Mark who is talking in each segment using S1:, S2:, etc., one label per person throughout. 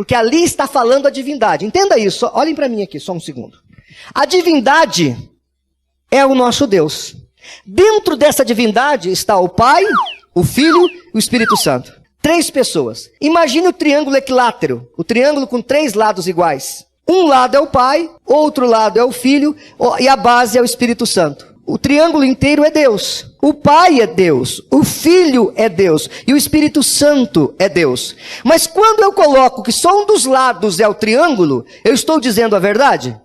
S1: Porque ali está falando a divindade. Entenda isso, olhem para mim aqui, só um segundo. A divindade é o nosso Deus. Dentro dessa divindade está o Pai, o Filho e o Espírito Santo. 3 pessoas. Imagine o triângulo equilátero, o triângulo com 3 lados iguais. Um lado é o Pai, outro lado é o Filho e a base é o Espírito Santo. O triângulo inteiro é Deus. O Pai é Deus, o Filho é Deus e o Espírito Santo é Deus. Mas quando eu coloco que só um dos lados é o triângulo, eu estou dizendo a verdade?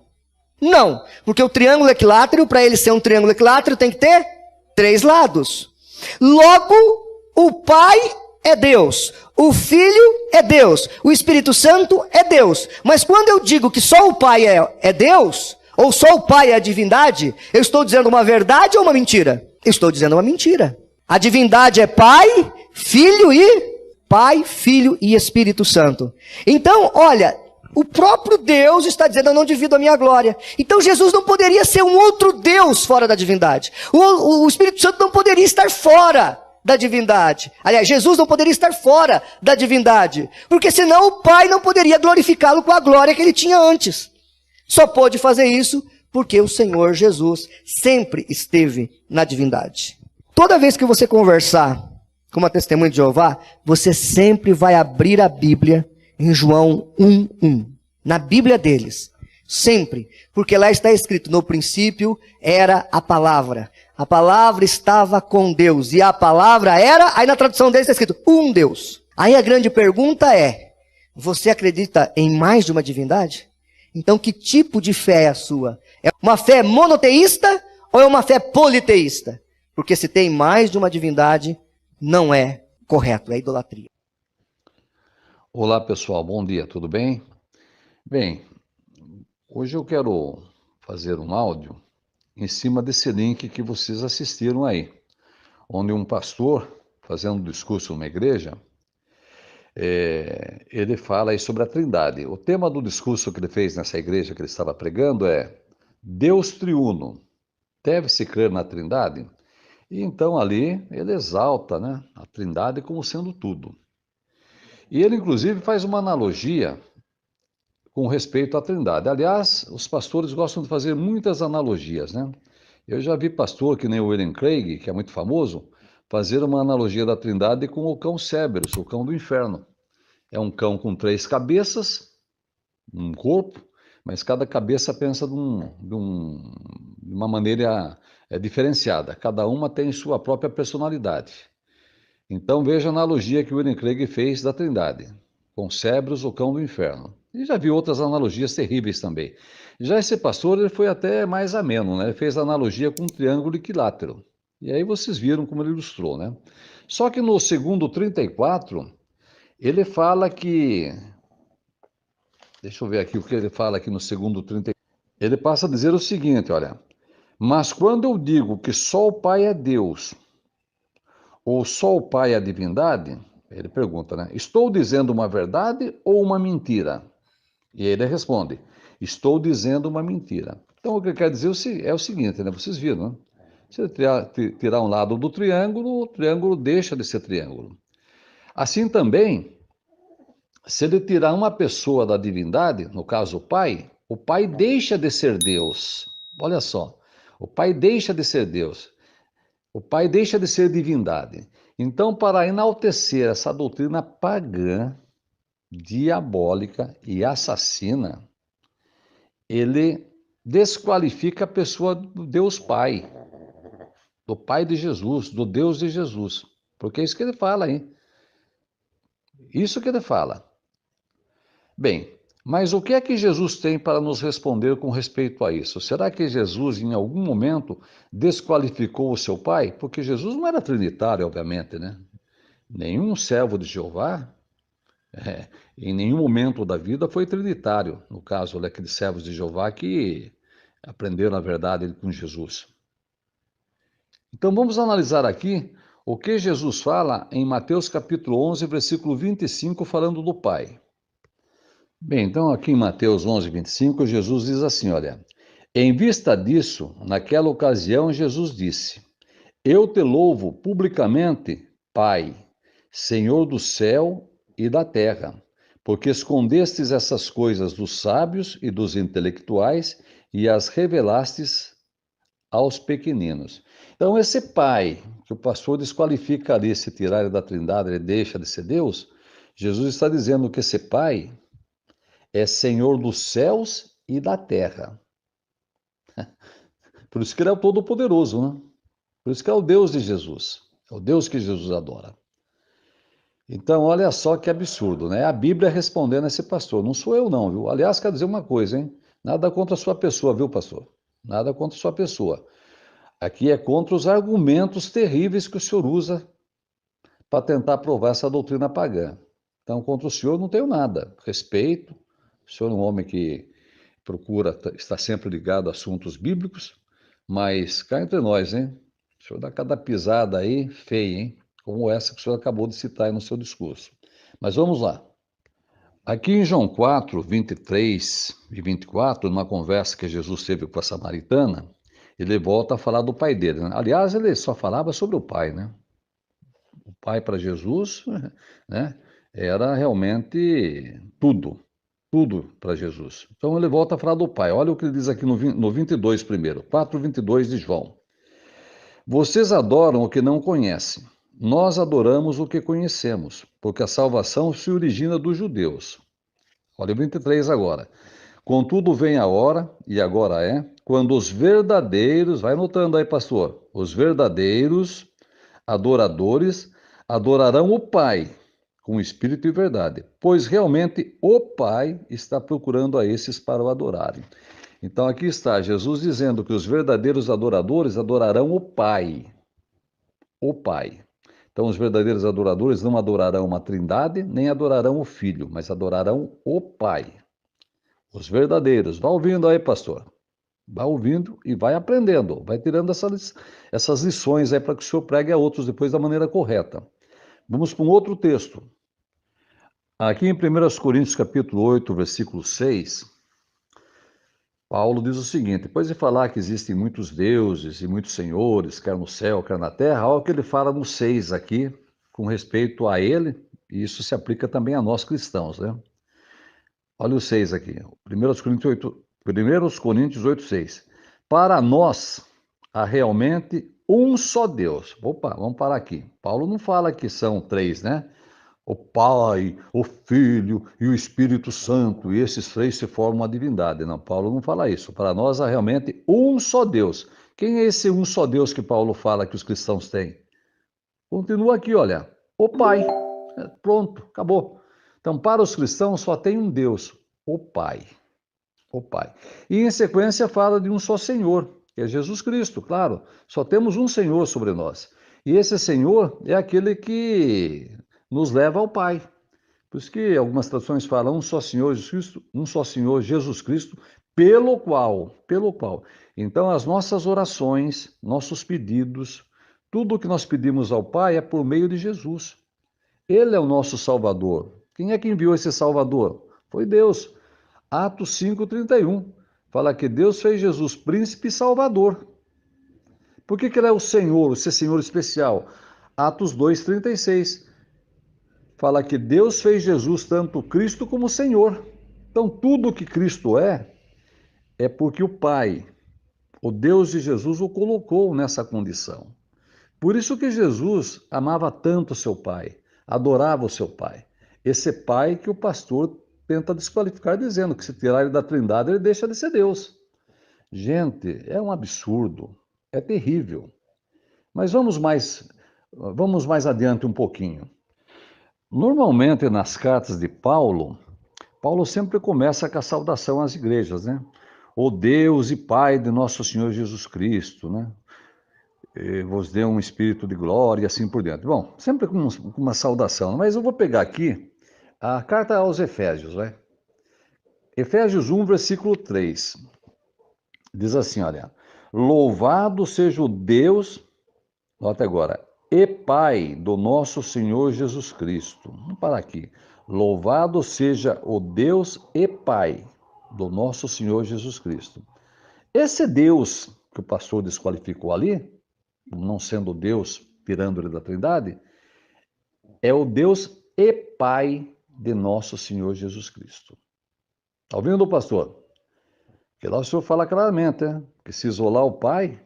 S1: Não, porque o triângulo equilátero, para ele ser um triângulo equilátero, tem que ter 3 lados. Logo, o Pai é Deus, o Filho é Deus, o Espírito Santo é Deus. Mas quando eu digo que só o Pai é Deus, ou só o Pai é a divindade, eu estou dizendo uma verdade ou uma mentira? Eu estou dizendo uma mentira. A divindade é Pai, Filho e Espírito Santo. Então, olha, o próprio Deus está dizendo, eu não divido a minha glória. Então Jesus não poderia ser um outro Deus fora da divindade. O Espírito Santo não poderia estar fora da divindade. Aliás, Jesus não poderia estar fora da divindade. Porque senão o Pai não poderia glorificá-lo com a glória que ele tinha antes. Só pôde fazer isso porque o Senhor Jesus sempre esteve na divindade. Toda vez que você conversar com uma testemunha de Jeová, você sempre vai abrir a Bíblia em João 1:1. Na Bíblia deles. Sempre. Porque lá está escrito, no princípio era a palavra. A palavra estava com Deus. E a palavra era, aí na tradução deles está escrito, um Deus. Aí a grande pergunta é, você acredita em mais de uma divindade? Então que tipo de fé é a sua? É uma fé monoteísta ou é uma fé politeísta? Porque se tem mais de uma divindade, não é correto, é idolatria.
S2: Olá pessoal, bom dia, tudo bem? Bem, hoje eu quero fazer um áudio em cima desse link que vocês assistiram aí, onde um pastor, fazendo um discurso numa igreja, ele fala aí sobre a Trindade. O tema do discurso que ele fez nessa igreja que ele estava pregando é Deus triuno, deve-se crer na Trindade? E então ali ele exalta, né, a Trindade como sendo tudo. E ele inclusive faz uma analogia com respeito à Trindade. Aliás, os pastores gostam de fazer muitas analogias, né? Eu já vi pastor, que nem o William Craig, que é muito famoso, fazer uma analogia da Trindade com o cão Cerberus, o cão do inferno. É um cão com 3 cabeças, um corpo, mas cada cabeça pensa de uma maneira diferenciada. Cada uma tem sua própria personalidade. Então veja a analogia que o William Craig fez da Trindade, com Cerberus, o cão do inferno. E já vi outras analogias terríveis também. Já esse pastor ele foi até mais ameno, né? Ele fez a analogia com um triângulo equilátero. E aí vocês viram como ele ilustrou, né? Só que no segundo 34, ele fala que... Deixa eu ver aqui o que ele fala aqui no segundo 34. Ele passa a dizer o seguinte, olha. Mas quando eu digo que só o Pai é Deus, ou só o Pai é a divindade, ele pergunta, né? Estou dizendo uma verdade ou uma mentira? E ele responde, estou dizendo uma mentira. Então o que ele quer dizer é o seguinte, né? Vocês viram, né? Se ele tirar um lado do triângulo, o triângulo deixa de ser triângulo. Assim também, se ele tirar uma pessoa da divindade, no caso o Pai deixa de ser Deus. Olha só, o Pai deixa de ser Deus. O Pai deixa de ser divindade. Então, para enaltecer essa doutrina pagã, diabólica e assassina, ele desqualifica a pessoa do Deus Pai, do Pai de Jesus, do Deus de Jesus. Porque é isso que ele fala aí. Isso que ele fala. Bem, mas o que é que Jesus tem para nos responder com respeito a isso? Será que Jesus, em algum momento, desqualificou o seu Pai? Porque Jesus não era trinitário, obviamente, né? Nenhum servo de Jeová, em nenhum momento da vida, foi trinitário. No caso, daqueles servos de Jeová que aprenderam a verdade com Jesus. Então, vamos analisar aqui o que Jesus fala em Mateus capítulo 11, versículo 25, falando do Pai. Bem, então aqui em Mateus 11, 25, Jesus diz assim, olha, em vista disso, naquela ocasião, Jesus disse, eu te louvo publicamente, Pai, Senhor do céu e da terra, porque escondestes essas coisas dos sábios e dos intelectuais e as revelastes aos pequeninos. Então, esse pai, que o pastor desqualifica ali, se tirar ele da trindade, ele deixa de ser Deus, Jesus está dizendo que esse pai é Senhor dos céus e da terra. Por isso que ele é o Todo-Poderoso, né? Por isso que é o Deus de Jesus. É o Deus que Jesus adora. Então, olha só que absurdo, né? A Bíblia respondendo a esse pastor. Não sou eu, não, viu? Aliás, quero dizer uma coisa, hein? Nada contra a sua pessoa, viu, pastor? Nada contra a sua pessoa. Aqui é contra os argumentos terríveis que o senhor usa para tentar provar essa doutrina pagã. Então, contra o senhor não tenho nada. Respeito. O senhor é um homem que procura estar sempre ligado a assuntos bíblicos, mas cá entre nós, hein? O senhor dá cada pisada aí feia, hein? Como essa que o senhor acabou de citar aí no seu discurso. Mas vamos lá. Aqui em João 4, 23 e 24, numa conversa que Jesus teve com a samaritana, ele volta a falar do pai dele, né? Aliás, ele só falava sobre o pai, né? O pai para Jesus, né? Era realmente tudo. Tudo para Jesus. Então ele volta a falar do pai. Olha o que ele diz aqui no 22 primeiro. 4:22 de João. Vocês adoram o que não conhecem. Nós adoramos o que conhecemos, porque a salvação se origina dos judeus. Olha o 23 agora. Contudo, vem a hora, e agora é, quando os verdadeiros, vai anotando aí, pastor, os verdadeiros adoradores adorarão o Pai com espírito e verdade, pois realmente o Pai está procurando a esses para o adorarem. Então aqui está Jesus dizendo que os verdadeiros adoradores adorarão o Pai. O Pai. Então os verdadeiros adoradores não adorarão uma trindade, nem adorarão o Filho, mas adorarão o Pai. Os verdadeiros. Vá ouvindo aí, pastor. Vá ouvindo e vai aprendendo. Vai tirando essas lições aí para que o senhor pregue a outros depois da maneira correta. Vamos para um outro texto. Aqui em 1 Coríntios capítulo 8, versículo 6, Paulo diz o seguinte: depois de falar que existem muitos deuses e muitos senhores, quer no céu, quer na terra, olha o que ele fala no 6 aqui, com respeito a ele, e isso se aplica também a nós cristãos, né? Olha o 6 aqui, 1 Coríntios 8, 6. Para nós há realmente um só Deus. Opa, vamos parar aqui. Paulo não fala que são três, né? O Pai, o Filho e o Espírito Santo, e esses três se formam uma divindade. Não, Paulo não fala isso. Para nós há realmente um só Deus. Quem é esse um só Deus que Paulo fala que os cristãos têm? Continua aqui, olha. O Pai. Pronto, acabou. Então, para os cristãos só tem um Deus, o Pai. O Pai. E em sequência fala de um só Senhor, que é Jesus Cristo, claro. Só temos um Senhor sobre nós. E esse Senhor é aquele que nos leva ao Pai. Por isso que algumas traduções falam um só Senhor Jesus Cristo, um só Senhor Jesus Cristo, pelo qual. Então as nossas orações, nossos pedidos, tudo o que nós pedimos ao Pai é por meio de Jesus. Ele é o nosso Salvador. Quem é que enviou esse Salvador? Foi Deus. Atos 5:31 fala que Deus fez Jesus príncipe e salvador. Por que ele é o Senhor, esse Senhor especial? Atos 2:36 fala que Deus fez Jesus tanto Cristo como Senhor. Então tudo que Cristo é porque o Pai, o Deus de Jesus, o colocou nessa condição. Por isso que Jesus amava tanto o seu Pai, adorava o seu Pai. Esse Pai que o pastor tenta desqualificar dizendo que se tirar ele da Trindade, ele deixa de ser Deus. Gente, é um absurdo, é terrível. Mas vamos mais adiante um pouquinho. Normalmente nas cartas de Paulo, Paulo sempre começa com a saudação às igrejas, né? O Deus e Pai de nosso Senhor Jesus Cristo, né? Vos dê um espírito de glória e assim por diante. Bom, sempre com uma saudação, mas eu vou pegar aqui a carta aos Efésios, né? Efésios 1, versículo 3. Diz assim, olha: Louvado seja o Deus, nota agora, e Pai do nosso Senhor Jesus Cristo. Vamos parar aqui. Louvado seja o Deus e Pai do nosso Senhor Jesus Cristo. Esse Deus que o pastor desqualificou ali, não sendo Deus, tirando ele da Trindade, é o Deus e Pai de nosso Senhor Jesus Cristo. Está ouvindo, pastor? Porque lá o Senhor fala claramente, né? Que se isolar o Pai,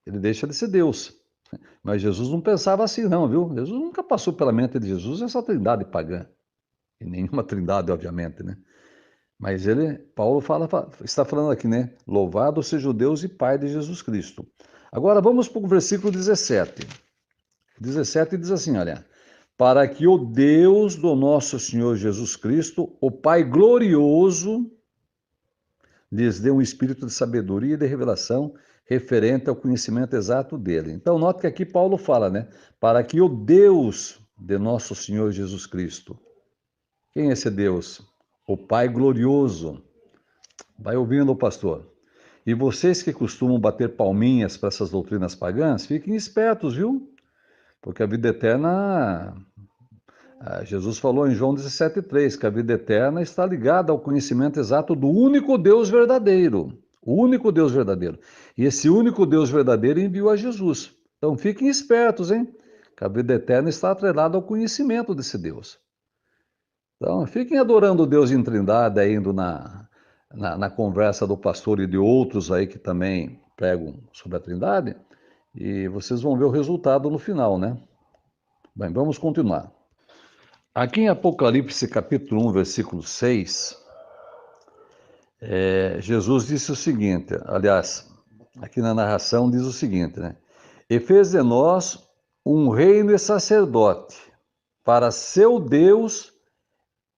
S2: ele deixa de ser Deus. Mas Jesus não pensava assim, não, viu? Jesus nunca passou pela mente de Jesus essa trindade pagã. E nenhuma trindade, obviamente, né? Mas Paulo está falando aqui, né? Louvado seja o Deus e Pai de Jesus Cristo. Agora vamos para o versículo 17. 17 diz assim, olha. Para que o Deus do nosso Senhor Jesus Cristo, o Pai glorioso, lhes dê um espírito de sabedoria e de revelação referente ao conhecimento exato dele. Então, note que aqui Paulo fala, né? Para que o Deus de nosso Senhor Jesus Cristo. Quem é esse Deus? O Pai glorioso. Vai ouvindo, pastor. E vocês que costumam bater palminhas para essas doutrinas pagãs, fiquem espertos, viu? Porque a vida eterna, Jesus falou em João 17,3, que a vida eterna está ligada ao conhecimento exato do único Deus verdadeiro. O único Deus verdadeiro. E esse único Deus verdadeiro enviou a Jesus. Então fiquem espertos, hein? Que a vida eterna está atrelada ao conhecimento desse Deus. Então fiquem adorando o Deus em Trindade, indo na conversa do pastor e de outros aí que também pregam sobre a Trindade, e vocês vão ver o resultado no final, né? Bem, vamos continuar. Aqui em Apocalipse capítulo 1, versículo 6, Jesus disse o seguinte, aliás, aqui na narração diz o seguinte, né? E fez de nós um reino e sacerdote para seu Deus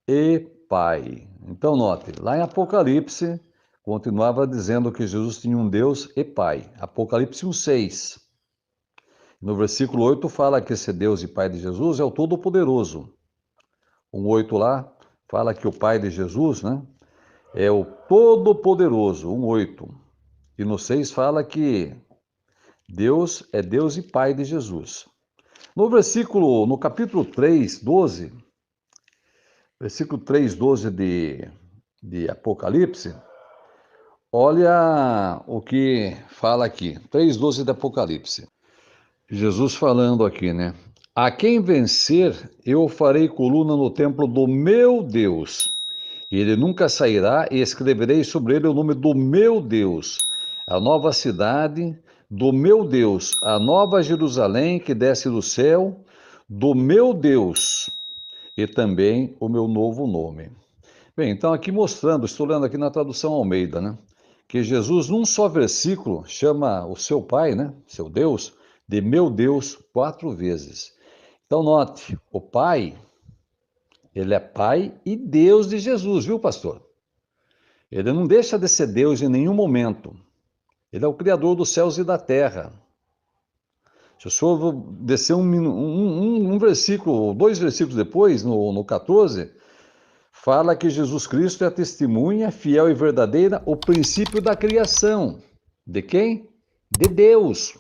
S2: e Pai. Então note, lá em Apocalipse, continuava dizendo que Jesus tinha um Deus e Pai. Apocalipse 1,6. No versículo 8 fala que esse Deus e Pai de Jesus é o Todo-Poderoso. 1,8 lá fala que o Pai de Jesus, né, é o Todo-Poderoso, 1,8. E no 6 fala que Deus é Deus e Pai de Jesus. No capítulo 3, 12, versículo 3, 12 de Apocalipse, olha o que fala aqui, 3,12 de Apocalipse. Jesus falando aqui, né? A quem vencer, eu farei coluna no templo do meu Deus. E ele nunca sairá, e escreverei sobre ele o nome do meu Deus, a nova cidade do meu Deus, a nova Jerusalém que desce do céu, do meu Deus, e também o meu novo nome. Bem, então aqui mostrando, estou lendo aqui na tradução Almeida, né? Que Jesus, num só versículo, chama o seu Pai, né? Seu Deus, de meu Deus 4 vezes. Então note, o Pai, ele é Pai e Deus de Jesus, viu, pastor? Ele não deixa de ser Deus em nenhum momento. Ele é o Criador dos céus e da terra. Se o senhor descer um versículo, 2 versículos depois, no 14, fala que Jesus Cristo é a testemunha fiel e verdadeira, o princípio da criação. De quem? De Deus.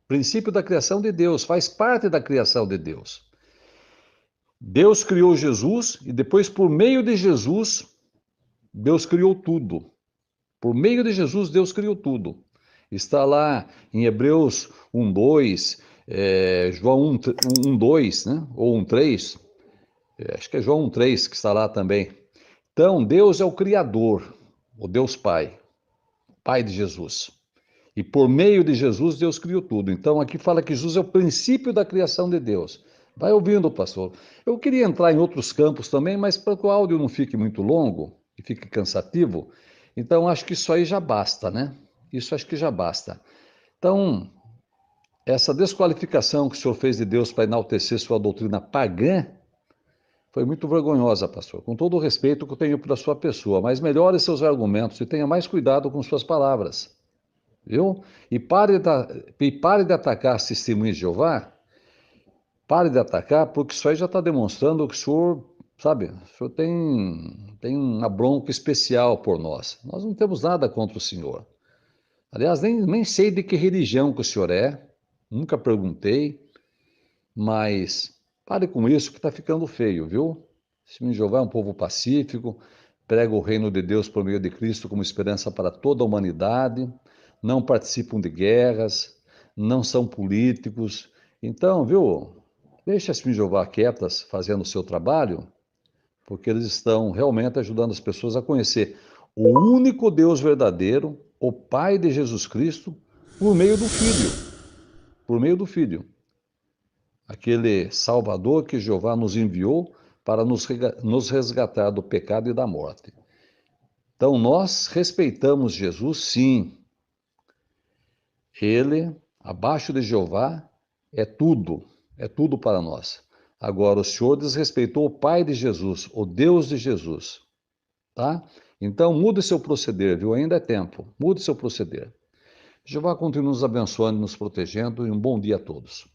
S2: Princípio da criação de Deus, faz parte da criação de Deus. Deus criou Jesus e depois, por meio de Jesus, Deus criou tudo. Por meio de Jesus, Deus criou tudo. Está lá em Hebreus 1:2, João 1:2, né? Ou 1:3. Acho que é João 1:3 que está lá também. Então, Deus é o Criador, o Deus Pai, Pai de Jesus. E por meio de Jesus, Deus criou tudo. Então, aqui fala que Jesus é o princípio da criação de Deus. Vai ouvindo, pastor. Eu queria entrar em outros campos também, mas para que o áudio não fique muito longo e fique cansativo, então acho que isso aí já basta, né? Isso acho que já basta. Então, essa desqualificação que o senhor fez de Deus para enaltecer sua doutrina pagã foi muito vergonhosa, pastor. Com todo o respeito que eu tenho pela sua pessoa, mas melhore seus argumentos e tenha mais cuidado com suas palavras. Viu? E pare de atacar as testemunhas de Jeová. Pare de atacar, porque isso aí já está demonstrando que o senhor, sabe, o senhor tem uma bronca especial por nós. Nós não temos nada contra o senhor. Aliás, nem sei de que religião que o senhor é, nunca perguntei, mas pare com isso que está ficando feio, viu? Testemunho de Jeová é um povo pacífico, prega o reino de Deus por meio de Cristo como esperança para toda a humanidade, não participam de guerras, não são políticos. Então, viu, deixa as Testemunhas de Jeová quietas fazendo o seu trabalho, porque eles estão realmente ajudando as pessoas a conhecer o único Deus verdadeiro, o Pai de Jesus Cristo, por meio do Filho. Por meio do Filho. Aquele Salvador que Jeová nos enviou para nos resgatar do pecado e da morte. Então, nós respeitamos Jesus, sim. Ele, abaixo de Jeová, é tudo para nós. Agora, o Senhor desrespeitou o Pai de Jesus, o Deus de Jesus, tá? Então, mude seu proceder, viu? Ainda é tempo, mude seu proceder. Jeová continue nos abençoando e nos protegendo, e um bom dia a todos.